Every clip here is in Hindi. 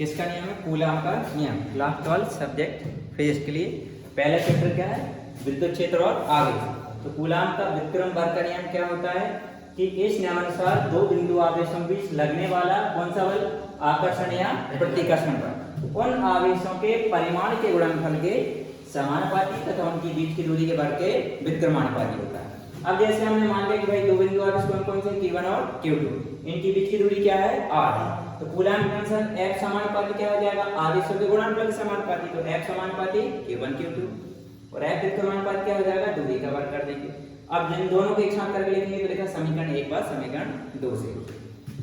किसका नियम है? कूलाम का नियम। क्लास 12 सब्जेक्ट फिजिक्स के लिए पहला चैप्टर क्या है? विद्युत क्षेत्र और आवेश। तो कूलाम का व्युत्क्रम बल का नियम क्या होता है कि इस नियमानुसार दो बिंदु आवेशों के बीच लगने वाला कौन सा बल? आकर्षण या प्रतिकर्षण बल। उन आवेशों के परिमाण के गुणनफल के समानुपाती तथा उनकी बीच की दूरी के वर्ग के व्युत्क्रमानुपाती होता है। अब जैसे हमने मान लिया कि भाई दो बिंदु आवेश कौन कौन से? Q1 और Q2। इनकी बीच की दूरी क्या है? r। तो कूलाम के अनुसार F समानुपाती क्या हो जाएगा? आवेशों के गुणनफल के समानुपाती। तो F समानुपाती Q1 Q2 और F व्युत्क्रमानुपाती क्या हो जाएगा? दूरी का वर्ग कर देंगे। अब जिन दोनों को एक साथ करके लिखेंगे तो लिखा समीकरण 1 बार समीकरण 2 से।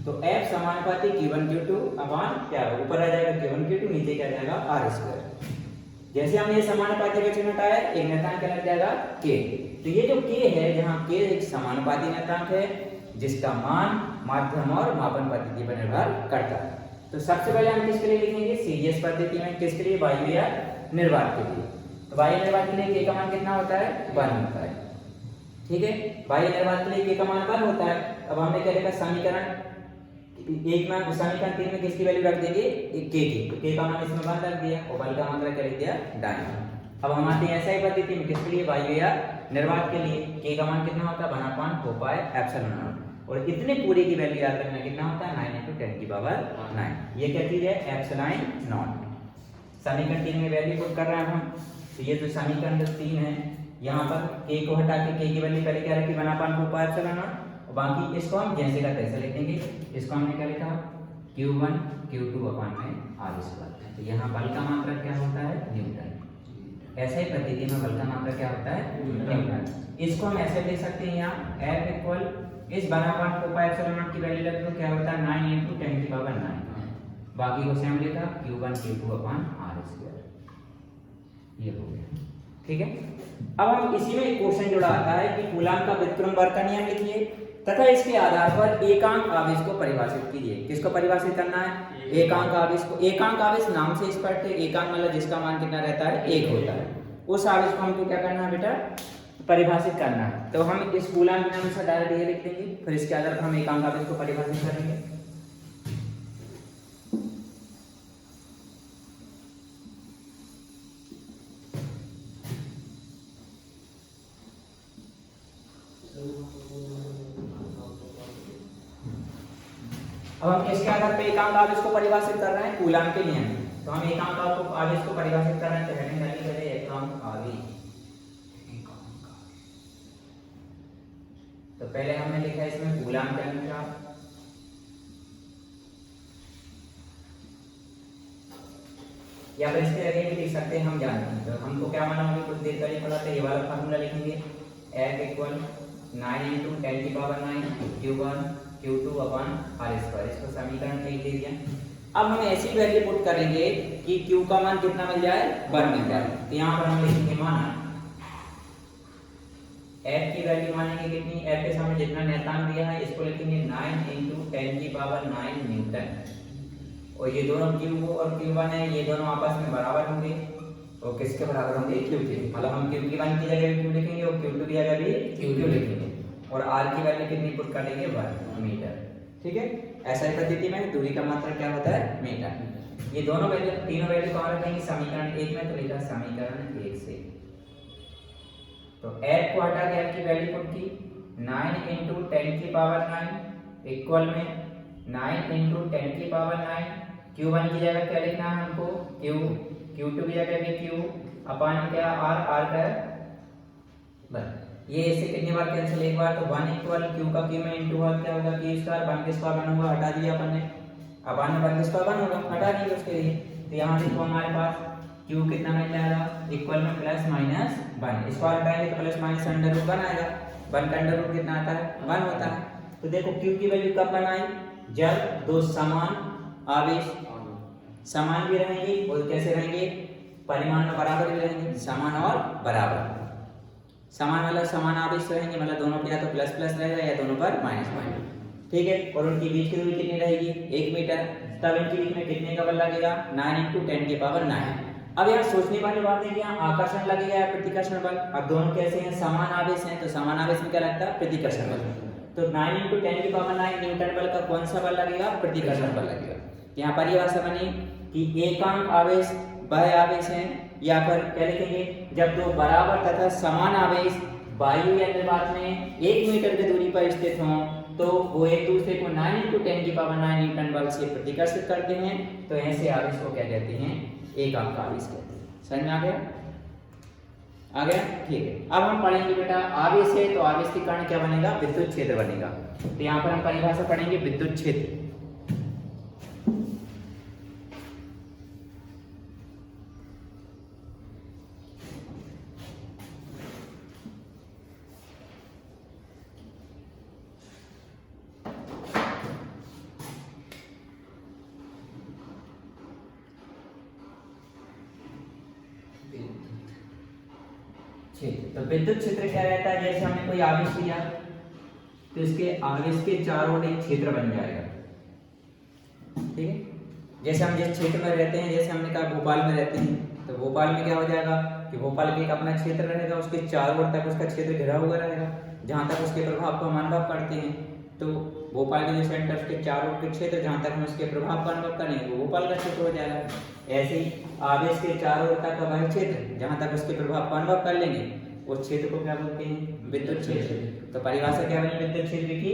तो F समानुपाती Q1 Q2 अपान क्या है? ऊपर आ जाएगा Q1 Q2, नीचे क्या जाएगा? r²। जैसे हमने ये समानुपाती का चिन्ह हटाया, एक नियतांक क्या लग जाएगा? K। तो ये जो K है, जहाँ K एक समानुपाती नियतांक है जिसका मान माध्यम और मापन पद्धति पर निर्भर करता है। तो सबसे पहले हम किसके लिए लिखेंगे? सीजीएस पद्धति में किसके लिए? वायु या निर्वात के लिए। तो वायु निर्वात के लिए K का मान कितना होता है? 1 होता है। ठीक है, वायु निर्वात के लिए K का मान 1 होता है। अब हमने क्या लिखा? समीकरण 1 में समीकरण 3 में किसकी वैल्यू रख देंगे? K की। तो K का मान इसमें 1 रख दिया और बल का मान क्या लिख दिया? डायन। अब हम आते हैं SI पद्धति में किसके लिए? वायु या निर्वात के लिए। K का मान कितना होता है? 1/4 पाई एप्सिलॉन नॉट। और इतने पूरे की वैल्यू याद रखना कितना होता है? 9 × 10⁹ ये क्या चीज है? Epsilon not. समीकरण 3 में वैल्यू पुट कर रहे हैं हम। तो ये जो समीकरण 3 है, यहाँ पर K को हटा के K की वैल्यू पहले क्या रखी? 1/4 पाई एप्सिलॉन नॉट। और बाकी इसको हम जैसे का तैसे लिख देंगे। इसको हमने क्या लिखा? Q1 Q2 अपान में r²। तो यहाँ बल का मात्रक क्या होता है? न्यूटन। ऐसे ही पद्धति में बल का मात्रक क्या होता है? न्यूटन। इसको हम ऐसे लिख सकते हैं, यहाँ F इक्वल इस 1/4 पाई एप्सिलॉन नॉट की वैल्यू लग तो क्या होता है? 9 × 10⁹ बाकी को सेम लिखा Q1 Q2 अपान r²। ये हो गया। ठीक है, अब हम इसी में एक क्वेश्चन जुड़ा आता है कि कूलाम का व्युत्क्रम बल का नियम लिखिए तथा इसके आधार पर एकांक आवेश को परिभाषित कीजिए। किसको परिभाषित करना है? एकांक आवेश को। एकांक आवेश नाम से स्पष्ट है। एकांक मतलब जिसका मान कितना रहता है? 1 होता है। उस आवेश को हमको क्या करना है बेटा? परिभाषित करना है। तो हम इस कूलाम के नाम से डायरेक्ट ये लिख देंगे, फिर इसके आधार पर हम एकांक आवेश को परिभाषित करेंगे। अब हम किसके आधार पर एकांक आवेश को परिभाषित कर रहे हैं? कूलाम के नियम। तो हम एकांक आवेश को परिभाषित कर रहे हैं, तो हेडिंग डाली पहले एकांक आवेश। तो पहले हमने लिखा है इसमें कूलाम के अनुसार, या फिर इसके आगे भी लिख सकते हैं, हम जानते हैं। तो हमको क्या माना होगा? कुछ देर पहले पढ़ा था, ये वाला फार्मूला लिखेंगे F इक्वल 9 × 10⁹ Q1 Q2 अपान r²। इसको समीकरण 1 दे दिया। अब हम ऐसी वैल्यू पुट करेंगे कि Q का मान कितना मिल जाए? 1 मिल जाए। तो यहाँ पर हम लिखेंगे माना F की वैल्यू मानेंगे कितनी? F के सामने जितना नियतांक दिया है इसको लिखेंगे 9 × 10⁹ न्यूटन। और ये दोनों Q और Q1 है, ये दोनों आपस में बराबर होंगे। और किसके बराबर होंगे? Q के। मतलब हम Q1 की जगह भी Q लिखेंगे और Q2 की जगह भी Q लिखेंगे। और R की वैल्यू कितनी पुट कर देंगे? 1 मीटर। ठीक है, ऐसा ही पद्धति में दूरी का मात्रक क्या होता है? मीटर। ये दोनों वैल्यू, तीनों वैल्यू कहाँ रखेंगे? समीकरण 1 में। तो लिखा समीकरण 1 से। तो F को हटा के F की वैल्यू पुट की 9 × 10⁹ इक्वल में 9 × 10⁹ Q1 की जगह क्या लिखना है हमको? Q, Q2 की जगह भी Q अपान क्या? R का बस। ये इससे कितनी बार कैंसिल? एक बार। तो 1 इक्वल Q का Q में इंटू क्या होगा? Q²। 1 के स्क्वायर 1 होगा, हटा दिया अपन ने। अपान में 1 के स्क्वायर 1 होगा, हटा दिया उसके लिए। तो यहाँ देखो हमारे पास Q कितना मिल जाएगा? इक्वल में +-1 स्क्वायर हटाएंगे तो +-√1 आएगा। 1 का अंडर रूट कितना आता है? 1 होता है। तो देखो Q की वैल्यू कब बनाई? जब दो समान आवेश समान भी रहेंगे और कैसे रहेंगे? परिमाण में बराबर भी रहेंगे। समान और बराबर। समान मतलब समान आवेश रहेंगे, मतलब दोनों पे या तो प्लस प्लस रहेगा या दोनों पर माइनस माइनस। ठीक है, और उनकी बीच की दूरी कितनी रहेगी? 1 मीटर। तब इनके बीच में कितने का बल लगेगा? 9 × 10⁹ अब यहाँ सोचने वाली बात है कि यहाँ आकर्षण लगेगा या प्रतिकर्षण बल। अब दोनों कैसे हैं? समान आवेश हैं, तो समान आवेश में क्या लगता है? प्रतिकर्षण बल। तो 9 × 10⁹ न्यूटन बल का कौन सा बल लगेगा? प्रतिकर्षण बल लगेगा। यहाँ पर ये भाषा बनी कि एकांक आवेश वह आवेश है, या फिर क्या लिखेंगे, जब दो बराबर तथा समान आवेश वायु या निर्वात में 1 मीटर की दूरी पर स्थित हों तो वो एक दूसरे को 9 × 10⁹ न्यूटन बल से प्रतिकर्षित करते हैं, तो ऐसे आवेश को क्या कहते हैं, एकांक आवेश कहते हैं। समझ में आ गया? आ गया? ठीक है। अब हम पढ़ेंगे बेटा, आवेश है तो आवेश के कारण क्या बनेगा, विद्युत क्षेत्र बनेगा। तो यहाँ पर हम परिभाषा पढ़ेंगे विद्युत क्षेत्र। तो विद्युत क्षेत्र क्या रहता है, जैसे हमने कोई आवेश लिया तो इसके आवेश के चारों ओर एक क्षेत्र बन जाएगा। ठीक है, जैसे हम जिस क्षेत्र में रहते हैं, जैसे हमने कहा भोपाल में रहते हैं, तो भोपाल में क्या हो जाएगा कि भोपाल के एक अपना क्षेत्र रहेगा, उसके चारों ओर तक उसका क्षेत्र घिरा हुआ रहेगा, जहाँ तक उसके प्रभाव को हम अनुभव करते हैं। तो भोपाल के जो सेंटर के चारों ओर के क्षेत्र जहाँ तक हम उसके प्रभाव का अनुभव करेंगे वो भोपाल का क्षेत्र हो जाएगा। ऐसे ही आवेश के चारों ओर तक का वह क्षेत्र जहाँ तक उसके प्रभाव का अनुभव कर लेंगे उस क्षेत्र को क्या बोलते हैं, विद्युत क्षेत्र। तो परिभाषा क्या बनी विद्युत क्षेत्र की,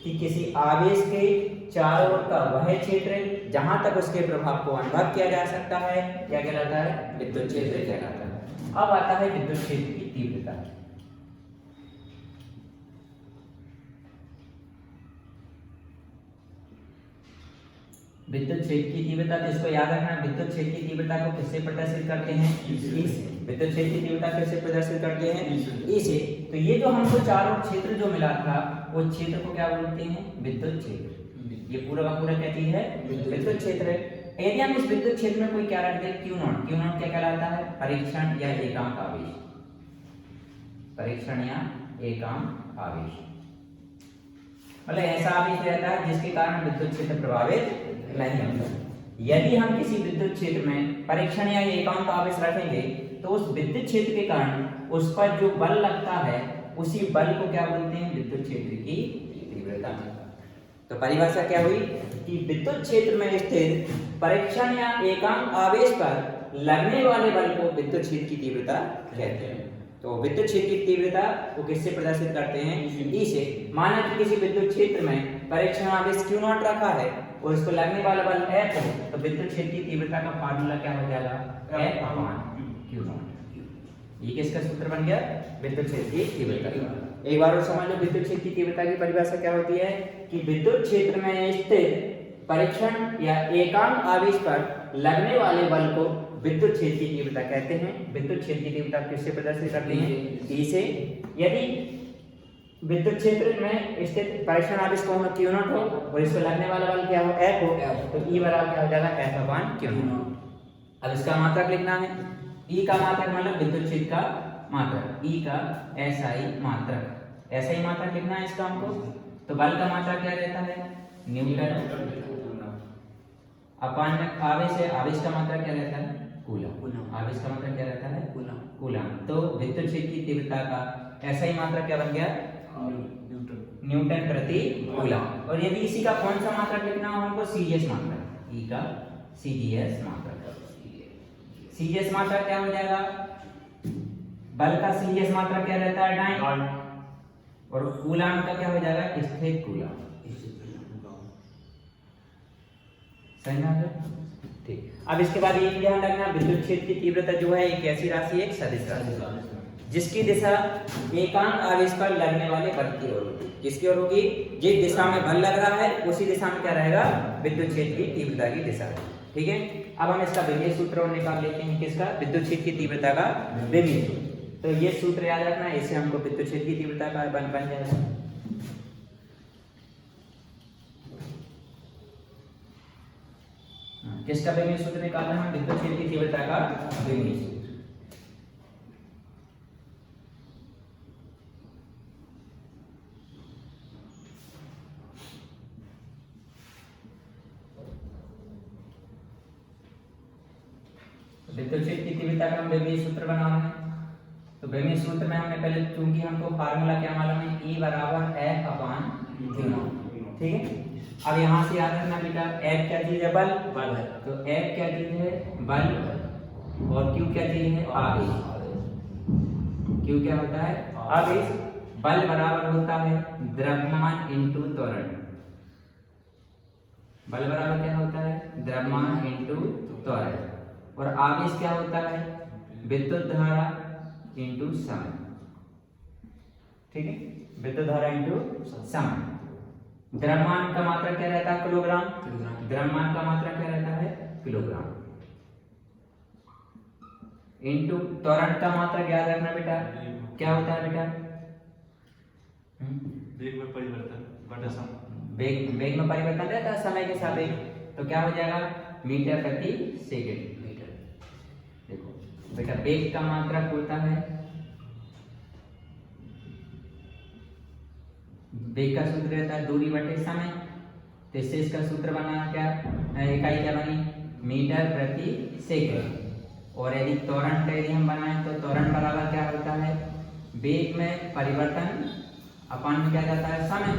कि किसी आवेश के चारों ओर का वह क्षेत्र जहां तक उसके प्रभाव को अनुभव किया जा सकता है क्या कहलाता है, विद्युत क्षेत्र कहलाता है। अब आता है विद्युत क्षेत्र की तीव्रता। विद्युत क्षेत्र की तीव्रता, तो इसको याद रखना, विद्युत क्षेत्र की तीव्रता को किससे प्रदर्शित करते हैं, ई से। विद्युत क्षेत्र की तीव्रता किससे प्रदर्शित करते हैं, ई से। तो ये जो हमको चारों क्षेत्र जो मिला था उस क्षेत्र को क्या बोलते हैं, विद्युत क्षेत्र। ये पूरा का पूरा क्या चीज है, विद्युत क्षेत्र है। यदि हम इस विद्युत क्षेत्र में कोई क्या रख दे, Q0, Q0 क्या कहलाता है, परीक्षण या एकांक आवेश, परीक्षण या एकांक आवेश। मतलब ऐसा आवेश रहता है जिसके कारण विद्युत क्षेत्र प्रभावित नहीं होता। यदि हम किसी विद्युत क्षेत्र में परीक्षण या एकांक आवेश रखेंगे तो उस विद्युत क्षेत्र के कारण उस पर जो बल लगता है उसी बल को क्या बोलते हैं, विद्युत क्षेत्र की तीव्रता। तो परिभाषा क्या हुई कि विद्युत क्षेत्र में स्थित परीक्षण या एकांक आवेश पर लगने वाले बल को विद्युत क्षेत्र की तीव्रता कहते हैं। तो विद्युत क्षेत्र की तीव्रता को किससे प्रदर्शित करते हैं, ई से। माना कि किसी विद्युत क्षेत्र में परीक्षण आवेश Q0 रखा है और इसको लगने वाला बल F हो, तो विद्युत क्षेत्र की तीव्रता का फार्मूला क्या हो जाएगा, F/Q0। ये किसका सूत्र बन गया, विद्युत क्षेत्र की तीव्रता। एक बार और समझ लो, विद्युत क्षेत्र की तीव्रता की परिभाषा क्या होती है कि विद्युत क्षेत्र में स्थित परीक्षण या एकांक आवेश पर लगने वाले बल को विद्युत क्षेत्र की तीव्रता कहते हैं। विद्युत क्षेत्र की तीव्रता किससे प्रदर्शित करते हैं, ई से। यदि विद्युत क्षेत्र में स्थित परीक्षण आवेश कौन हो, Q0 हो, और इसको लगने वाला बल क्या हो, F हो, तो E बराबर क्या हो जाएगा, F/Q0। अब इसका मात्रक लिखना है। E का मात्रक मतलब विद्युत क्षेत्र का मात्रक, E का SI मात्रक, SI मात्रक लिखना है इसका हमको। तो बल का मात्रक क्या रहता है, न्यूटन अपान आवेश है, आवेश का मात्रक क्या रहता है, कूलम। आवेश का मात्रक क्या रहता है, कूलम। तो विद्युत क्षेत्र की तीव्रता का SI मात्रक क्या बन गया, न्यूटन प्रति कूलम। और यदि इसी का कौन सा मात्रक लिखना हो हमको, CGS मात्रक, E का CGS मात्रक। CGS मात्रक क्या हो जाएगा, बल का CGS मात्रक क्या रहता है, डाइन, और कूलम का क्या हो जाएगा, स्थिर कूलम। सही ना है, ठीक। अब इसके बाद ये ध्यान रखना, विद्युत क्षेत्र की तीव्रता जो है एक ऐसी राशि, एक सदिश राशि जिसकी दिशा एकांक आवेश पर लगने वाले बल की ओर होगी। किसकी ओर होगी, जिस दिशा में बल लग रहा है उसी दिशा में क्या रहेगा, विद्युत क्षेत्र की तीव्रता की दिशा। ठीक है, अब हम इसका विभेद सूत्र और निकाल लेते हैं, किसका, विद्युत क्षेत्र की तीव्रता का विभेद। तो ये सूत्र याद रखना, इससे हमको विद्युत क्षेत्र की तीव्रता का बन जाएगा। किसका विभेद सूत्र निकालना है, विद्युत क्षेत्र की तीव्रता का विभेद सूत्र। विद्युत क्षेत्र की तीव्रता का हम विभेद सूत्र बनाना है। तो विभेद सूत्र में हमने पहले, चूंकि हमको फार्मूला क्या मालूम है, E = F/Q0। ठीक है, अब यहाँ से याद रखना बेटा, F क्या चीज है? बल। बल है। तो F क्या चीज है? बल। और Q क्या चीज है? आवेश। Q क्या होता है? आवेश। बल बराबर होता है द्रव्यमान इंटू त्वरण। बल बराबर क्या होता है? द्रव्यमान इंटू त्वरण। और आवेश क्या होता है? विद्युत धारा इंटू समय। ठीक है, विद्युत धारा इंटू समय। द्रव्यमान का मात्रा क्या रहता है? किलोग्राम। द्रव्यमान का मात्रा क्या रहता है? किलोग्राम। इंटू त्वरण का मात्रा याद रखना बेटा, क्या होता है बेटा? वेग में परिवर्तन बटा समय। वेग में परिवर्तन रहता है समय के सापेक्ष, तो क्या हो जाएगा? मीटर प्रति सेकंड। देखो बेटा, वेग का मात्रा होता है, वेग का सूत्र रहता है दूरी बटे समय। तो इससे इसका सूत्र बना क्या? इकाई क्या बनी? मीटर प्रति सेकंड। और यदि त्वरण का यदि हम बनाएं तो त्वरण बराबर क्या होता है? वेग में परिवर्तन अपन में क्या जाता है? समय।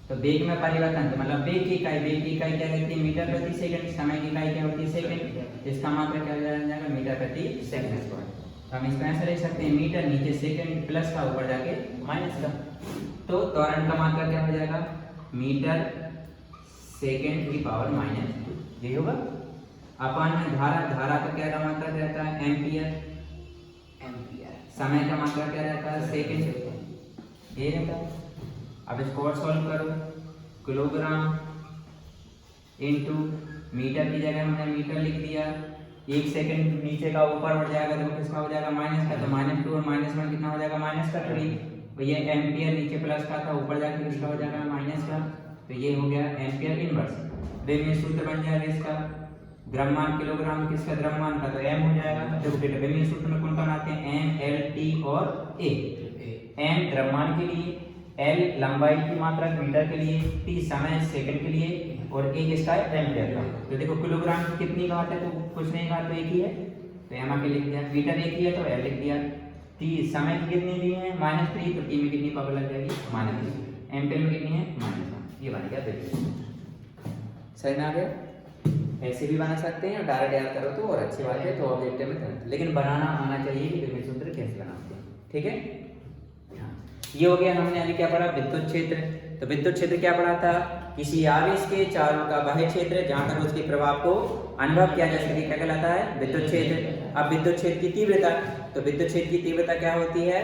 तो वेग में परिवर्तन तो मतलब वेग की इकाई, वेग की इकाई क्या रहती है? मीटर प्रति सेकंड। समय की इकाई क्या होती है? सेकंड। इसका मात्रा क्या हो जाएगा? मीटर प्रति सेकंड स्क्वायर। तो हम इसको ऐसे लिख सकते हैं, मीटर नीचे सेकंड प्लस का ऊपर जाके माइनस का। तो त्वरण का मात्रा क्या हो जाएगा? मीटर सेकंड की पावर माइनस, ये होगा। अपन में धारा का क्या मात्रा रहता है? एम्पियर। समय का मात्रा क्या रहता है? सेकंड, ये रहता है। अब इसको और सॉल्व करो, किलोग्राम इंटू मीटर की जगह हमने मीटर लिख दिया। एक सेकंड नीचे का ऊपर बढ़ जाएगा तो किसका हो जाएगा? माइनस का। तो -2 और -1 कितना हो जाएगा? -3। तो ये एम्पियर नीचे प्लस का था, ऊपर जाके किसका हो जाएगा? माइनस का। तो ये हो गया एम्पियर इनवर्स। वेग में सूत्र बन जाएगा इसका, द्रव्यमान किलोग्राम किसका? द्रव्यमान का, तो m हो जाएगा। देखो बेटा, वेग में सूत्र में कौन कौन आते हैं? m, l, t और a। m द्रव्यमान के लिए, l लंबाई की मात्रा मीटर के लिए, t समय सेकंड के लिए, और a किसका है? एम्पियर का। तो देखो किलोग्राम की कितनी घात है? तो कुछ नहीं, घात तो एक ही है, तो m आके लिख दिया। मीटर एक ही है तो l लिख दिया। t समय की कितनी दी है? -3, तो t में कितनी पावर लग जाएगी? -3। एम्पियर में कितनी है? -1। ये बन गया वेग। सही ना आ गया? ऐसे भी बना सकते हैं, डायरेक्ट याद करो तो और अच्छी बात है। तो ऑब्जेक्टिव में लेकिन बनाना आना चाहिए कि वेग सूत्र कैसे बनाते हैं। ठीक है, ये हो गया। हमने अभी क्या पढ़ा? विद्युत क्षेत्र। तो विद्युत क्षेत्र क्या पढ़ा था? किसी आवेश के चारों का वह क्षेत्र जहां पर उसके प्रभाव को अनुभव किया जा सके, क्या कहलाता है? विद्युत क्षेत्र। अब विद्युत क्षेत्र की तीव्रता, तो विद्युत क्षेत्र की तीव्रता क्या होती है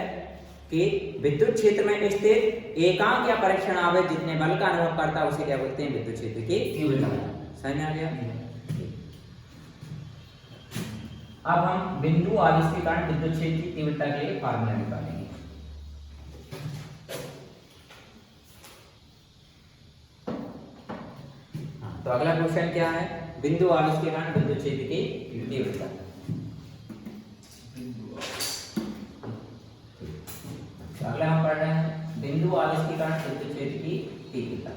कि विद्युत क्षेत्र में स्थित एकांक या परीक्षण आवेश जितने बल का अनुभव करता है उसे क्या बोलते हैं? विद्युत क्षेत्र की तीव्रता। समझ में आ गया? अब हम बिंदु आवेश के कारण विद्युत क्षेत्र की तीव्रता के लिए फार्मूला निकालेंगे। तो अगला क्वेश्चन क्या है? बिंदु आवेश के कारण विद्युत क्षेत्र की तीव्रता। अगला हम पढ़ रहे हैं बिंदु आवेश के कारण विद्युत क्षेत्र की तीव्रता।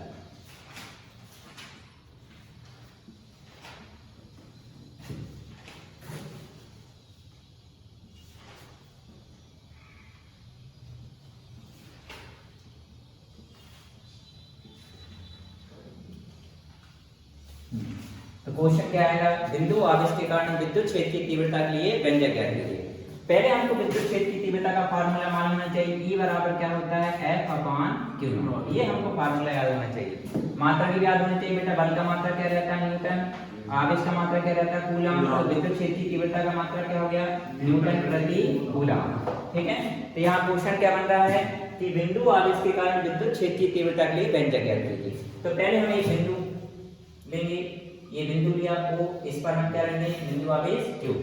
तो क्वेश्चन क्या आएगा? बिंदु आवेश के कारण विद्युत क्षेत्र की तीव्रता के लिए व्यंजक ज्ञात कीजिए। पहले हमको विद्युत क्षेत्र की तीव्रता का फार्मूला मालूम होना चाहिए। E बराबर क्या होता है? F/Q0। ये हमको फार्मूला याद होना चाहिए। मात्रा भी याद होना चाहिए बेटा। बल का मात्रा क्या रहता है? न्यूटन। आवेश का मात्रा क्या रहता है? कूलम। तो विद्युत क्षेत्र की तीव्रता का मात्रा क्या हो गया? न्यूटन प्रति कूलम। ठीक है, तो यहाँ क्वेश्चन क्या बन रहा है कि बिंदु आवेश के कारण विद्युत क्षेत्र की तीव्रता के लिए व्यंजक ज्ञात कीजिए। तो पहले हम एक बिंदु लेंगे, ये बिंदु लिया O, इस पर हम क्या लेंगे? बिंदु आवेश Q।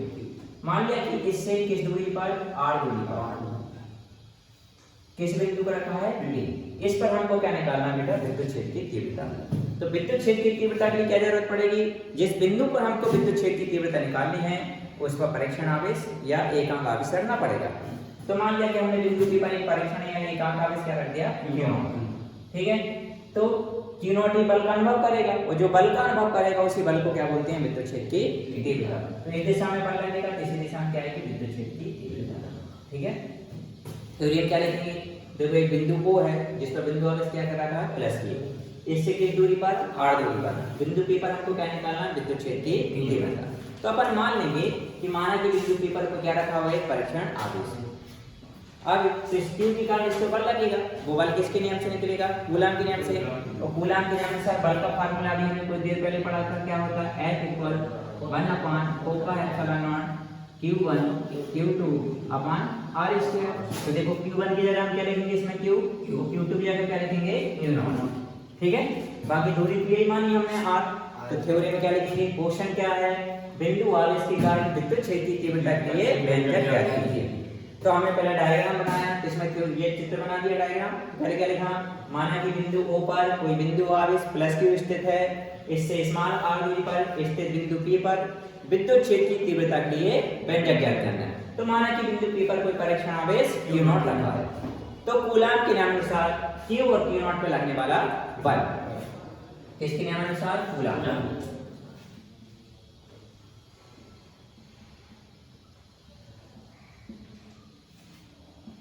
मान लिया कि इससे किस दूरी पर? R दूरी पर। किस बिंदु पर रखा है? D। इस पर हमको क्या निकालना है बेटा? विद्युत क्षेत्र की तीव्रता। तो विद्युत क्षेत्र की तीव्रता के लिए क्या जरूरत पड़ेगी? जिस बिंदु पर हमको विद्युत क्षेत्र की तीव्रता निकालनी है उस पर परीक्षण आवेश या एकांक आवेश रखना पड़ेगा। तो मान लिया कि हमने बिंदु P पर एक परीक्षण या एकांक आवेश क्या रख दिया? Q0। ठीक है, तो Q0 बल का अनुभव करेगा, और जो बल का अनुभव करेगा उसी बल को क्या बोलते हैं? विद्युत क्षेत्र की तीव्रता। तो एक दिशा में बल लगेगा, दूसरी दिशा में क्या आएगी? विद्युत क्षेत्र की तीव्रता। ठीक है, तो ये क्या लिखेंगे? देखो एक बिंदु O है जिस पर बिंदु आवेश क्या कर रहा है? प्लस की। इससे किस दूरी पर, r दूरी पर। बिंदु P पर हमको क्या निकालना है, विद्युत क्षेत्र की तीव्रता। तो अपन मान लेंगे कि माना कि बिंदु P पर को क्या रखा हुआ है, परीक्षण आवेश। अब इस Q के कारण इसको बल लगेगा, वो बल किसके नियम से निकलेगा, कूलम के नियम से। और कूलम के नियम से बल का फार्मूला भी हमने कुछ देर पहले पढ़ा था, क्या होता है, F इक्वल 1/4πε0 Q1 Q2 अपान R स्क्वायर। तो देखो Q1 की जगह हम क्या लिखेंगे इसमें Q, Q2 की जगह क्या लिखेंगे Q0। ठीक है, बाकी दूरी तो यही मानी हमने R। तो थ्योरी में क्या लिखेंगे, क्वेश्चन क्या है, बिंदु आवेश के कारण विद्युत क्षेत्र की तीव्रता के लिए व्यंजक क्या कीजिए। तो हमने पहले डायग्राम बनाया, इसमें ये चित्र बना दिया डायग्राम। पहले क्या लिखा, माना कि बिंदु O पर कोई बिंदु आवेश प्लस Q स्थित है, इससे स्मॉल r दूरी पर स्थित बिंदु P पर विद्युत क्षेत्र की तीव्रता के लिए व्यंजक ज्ञात करना है। तो माना कि बिंदु P पर कोई परीक्षण आवेश Q0 रखा है, तो कूलम के नियमानुसार Q और Q0 पर लगने वाला बल किसके नियमानुसार, कूलम।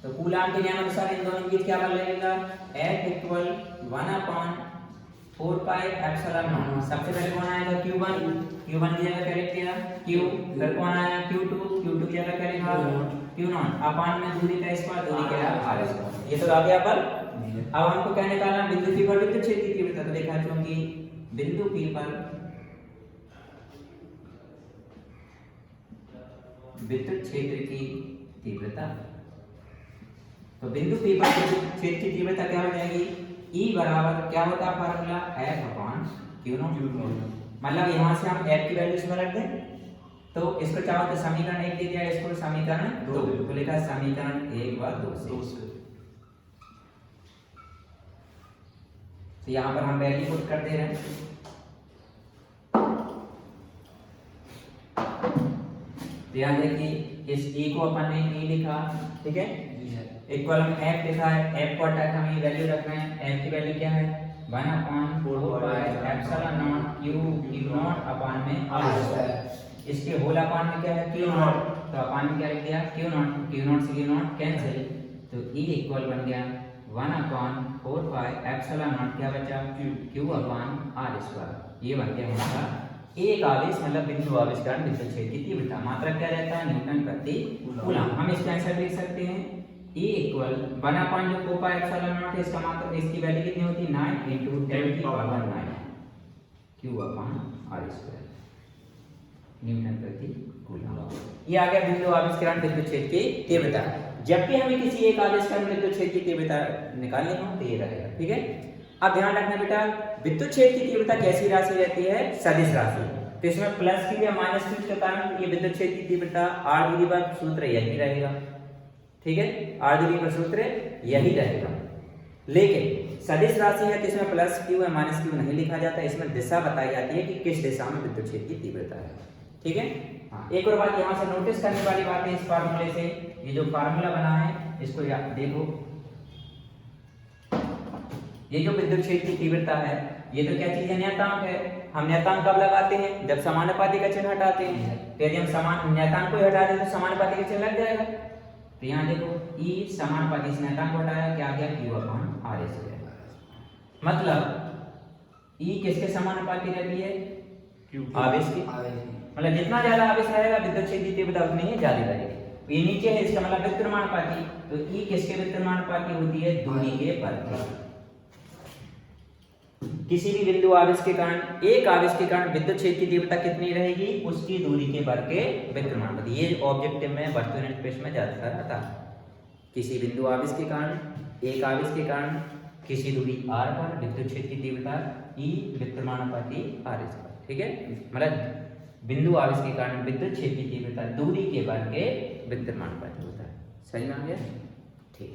तो कूलम के नियमानुसार इन दोनों के बीच क्या बल लगेगा, F इक्वल 1/4πε0। सबसे पहले कौन आएगा, Q1 की जगह क्या लिख दिया Q, फिर कौन आया Q2 की जगह क्या लिखा Q0 अपान में दूरी का स्क्वायर, दूरी क्या है r स्क्वायर। ये तो आ गया बल। अब हमको क्या निकालना, बिंदु P पर विद्युत क्षेत्र की तीव्रता। तो देखा क्योंकि बिंदु P पर विद्युत क्षेत्र की तीव्रता, तो बिंदु P पर विद्युत क्षेत्र की तीव्रता क्या हो जाएगी, E बराबर क्या होता है फार्मूला, F/Q0। मतलब यहाँ से हम F की वैल्यू इसमें रख दें, तो इसको चाहो तो समीकरण 1 दे दिया, इसको समीकरण 2, तो लिखा समीकरण 1 व 2 से। तो यहाँ पर हम वैल्यू पुट कर दे रहे हैं। ध्यान देखिए, इस E को अपन ने E लिखा, ठीक है, इक्वल में F लिखा है, F को हटा के हमें ये वैल्यू रखना है। F की वैल्यू क्या है, 1/4πε0 Q0 अपान में R। इसके होल अपान में क्या है Q0, तो अपान में क्या लिख दिया Q0 से Q0 कैंसिल, तो E इक्वल बन गया 1/4πε0 क्या बचा Q अपान R स्क्वायर। ये बन गया हमारा एक आवेश मतलब बिंदु आवेश कारण विद्युत क्षेत्र की तीव्रता। मात्रा क्या रहता है, न्यूटन प्रति कूलम। हम इसका आंसर लिख सकते हैं E इक्वल 1/4πε0 है, इसका मात्रा, इसकी वैल्यू कितनी होती है 9 × 10⁹ Q अपान R स्क्वायर न्यूटन प्रति कूलम। ये आ गया बिंदु आवेश कारण विद्युत क्षेत्र की तीव्रता। जब भी हमें किसी एक आवेश कारण विद्युत क्षेत्र की तीव्रता निकालनी हो तो ये रहेगा, ठीक है। अब ध्यान रखना बेटा, विद्युत क्षेत्र की तीव्रता कैसी राशि रहती है, सदिश राशि। तो इसमें प्लस Q या माइनस Q के कारण ये विद्युत क्षेत्र की तीव्रता R दूरी पर सूत्र यही रहेगा, ठीक है, R दूरी पर सूत्र यही रहेगा। लेकिन सदिश राशि है तो इसमें प्लस Q या माइनस Q नहीं लिखा जाता, इसमें दिशा बताई जाती है कि किस दिशा में विद्युत क्षेत्र की तीव्रता है, ठीक है। हाँ, एक और बात यहाँ से नोटिस करने वाली बात है इस फार्मूले से, ये जो फार्मूला बना है इसको देखो, ये जो विद्युत क्षेत्र की तीव्रता है ये तो क्या चीज है, नियतांक है। हम नियतांक कब लगाते हैं, जब समानुपाती का चिन्ह हटाते हैं। तो यदि हम समान नियतांक को हटा दें तो समानुपाती का चिन्ह लग जाएगा। तो यहाँ देखो E समानुपाती से नियतांक को हटाया, क्या आ गया Q अपान R स्क्वायर। मतलब E किसके समानुपाती रहती है, आवेश की। मतलब जितना ज्यादा आवेश रहेगा विद्युत क्षेत्र की तीव्रता उतनी ही ज्यादा रहेगी। ये नीचे है, इसका मतलब विद्युन्मानुपाती। तो E किसके विद्युन्मानुपाती होती है, दूरी के वर्ग। किसी भी बिंदु आवेश के कारण, एक आवेश के कारण विद्युत क्षेत्र की तीव्रता कितनी रहेगी, उसकी दूरी के वर्ग के विद्युन्मानुपाती। ये ऑब्जेक्टिव में वर्तुल यूनिट पेश में ज्यादातर आता है। किसी बिंदु आवेश के कारण, एक आवेश के कारण किसी दूरी r पर विद्युत क्षेत्र की तीव्रता E विद्युन्मानुपाती R स्क्वायर, ठीक है। मतलब बिंदु आवेश के कारण विद्युत क्षेत्र की तीव्रता दूरी के वर्ग के विद्युन्मानुपाती होता है। सही में आ गया, ठीक।